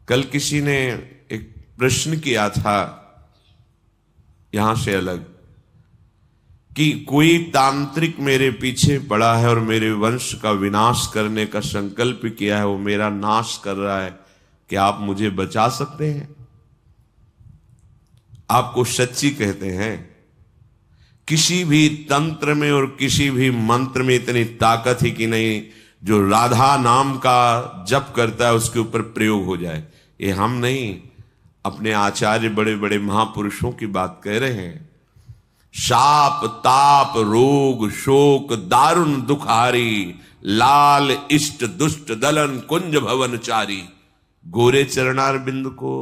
कल किसी ने एक प्रश्न किया था यहां से अलग कि कोई तांत्रिक मेरे पीछे पड़ा है और मेरे वंश का विनाश करने का संकल्प किया है, वो मेरा नाश कर रहा है, क्या आप मुझे बचा सकते हैं? आपको सच्ची कहते हैं, किसी भी तंत्र में और किसी भी मंत्र में इतनी ताकत ही कि नहीं जो राधा नाम का जप करता है उसके ऊपर प्रयोग हो जाए। ये हम नहीं, अपने आचार्य बड़े बड़े महापुरुषों की बात कह रहे हैं। शाप ताप रोग शोक दारुण दुखारी, लाल इष्ट दुष्ट दलन कुंज भवन चारी। गोरे चरणार बिंद को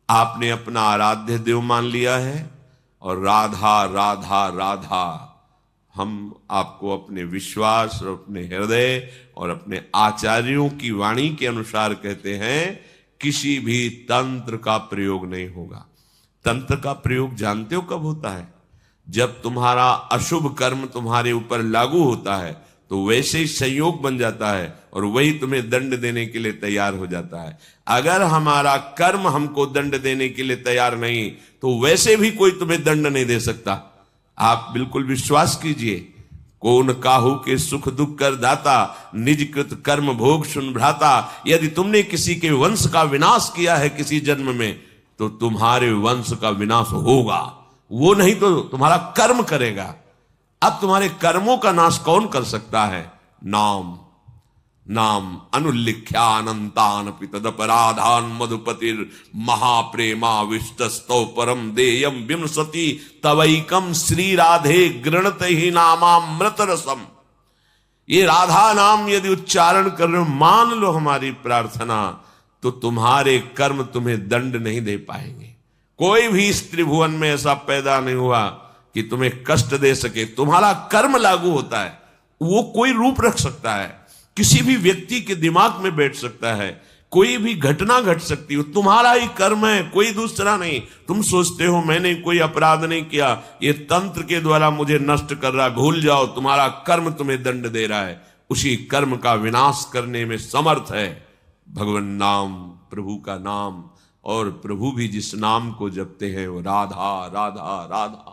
आपने अपना आराध्य देव मान लिया है और राधा राधा राधा हम आपको अपने विश्वास और अपने हृदय और अपने आचार्यों की वाणी के अनुसार कहते हैं, किसी भी तंत्र का प्रयोग नहीं होगा। तंत्र का प्रयोग जानते हो कब होता है? जब तुम्हारा अशुभ कर्म तुम्हारे ऊपर लागू होता है तो वैसे ही संयोग बन जाता है और वही तुम्हें दंड देने के लिए तैयार हो जाता है। अगर हमारा कर्म हमको दंड देने के लिए तैयार नहीं तो वैसे भी कोई तुम्हें दंड नहीं दे सकता। आप बिल्कुल विश्वास कीजिए, कौन काहू के सुख दुख कर दाता, निज कृत कर्म भोग सुन भ्राता। यदि तुमने किसी के वंश का विनाश किया है किसी जन्म में तो तुम्हारे वंश का विनाश होगा, वो नहीं तो तुम्हारा कर्म करेगा। अब तुम्हारे कर्मों का नाश कौन कर सकता है? नाम नाम अनुल्लिख्यानंतान पितदपराधान मधुपतिर महाप्रेमा विष्टस्तो परम देयम विमसति तवैकम श्री राधे गृणत ही नामामृत रसम। ये राधा नाम यदि उच्चारण कर रहे हो, मान लो हमारी प्रार्थना, तो तुम्हारे कर्म तुम्हें दंड नहीं दे पाएंगे। कोई भी इस त्रिभुवन में ऐसा पैदा नहीं हुआ कि तुम्हें कष्ट दे सके। तुम्हारा कर्म लागू होता है, वो कोई रूप रख सकता है, किसी भी व्यक्ति के दिमाग में बैठ सकता है, कोई भी घटना घट सकती है, तुम्हारा ही कर्म है, कोई दूसरा नहीं। तुम सोचते हो मैंने कोई अपराध नहीं किया, ये तंत्र के द्वारा मुझे नष्ट कर रहा है, भूल जाओ, तुम्हारा कर्म तुम्हें दंड दे रहा है। उसी कर्म का विनाश करने में समर्थ है भगवान नाम, प्रभु का नाम। और प्रभु भी जिस नाम को जपते हैं वो राधा राधा राधा।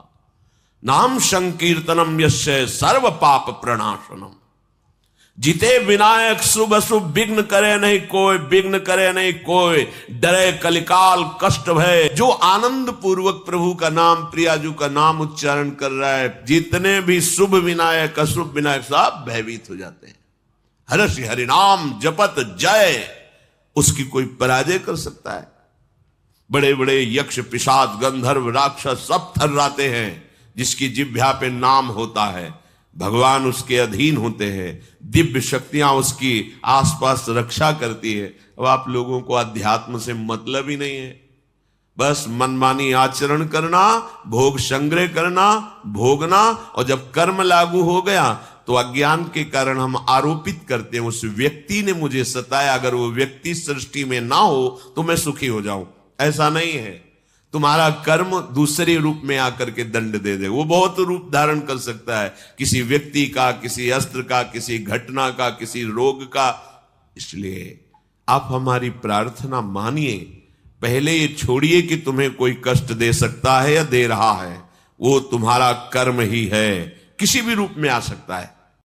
नाम संकीर्तनम यस्य सर्व पाप प्रणाशनम। जिते विनायक शुभ अशुभ विघ्न करे नहीं कोई, विघ्न करे नहीं कोई, डरे कलिकाल कष्ट भय। जो आनंद पूर्वक प्रभु का नाम, प्रियाजू का नाम उच्चारण कर रहा है, जितने भी शुभ विनायक अशुभ विनायक सब भयभीत हो जाते हैं। हर्षि हरिनाम जपत जय, उसकी कोई पराजय कर सकता है? बड़े बड़े यक्ष पिशाच गंधर्व राक्षस सब थर्राते हैं। जिसकी जिह्वा पे नाम होता है भगवान उसके अधीन होते हैं, दिव्य शक्तियां उसकी आसपास रक्षा करती है। अब आप लोगों को अध्यात्म से मतलब ही नहीं है, बस मनमानी आचरण करना, भोग संग्रह करना, भोगना, और जब कर्म लागू हो गया तो अज्ञान के कारण हम आरोपित करते हैं उस व्यक्ति ने मुझे सताया, अगर वो व्यक्ति सृष्टि में ना हो तो मैं सुखी हो जाऊं। ऐसा नहीं है। तुम्हारा कर्म दूसरे रूप में आकर के दंड दे दे। वो बहुत रूप धारण कर सकता है, किसी व्यक्ति का, किसी अस्त्र का, किसी घटना का, किसी रोग का। इसलिए आप हमारी प्रार्थना मानिए। पहले ये छोड़िए कि तुम्हें कोई कष्ट दे सकता है या दे रहा है, वो तुम्हारा कर्म ही है, किसी भी रूप में आ सकता है।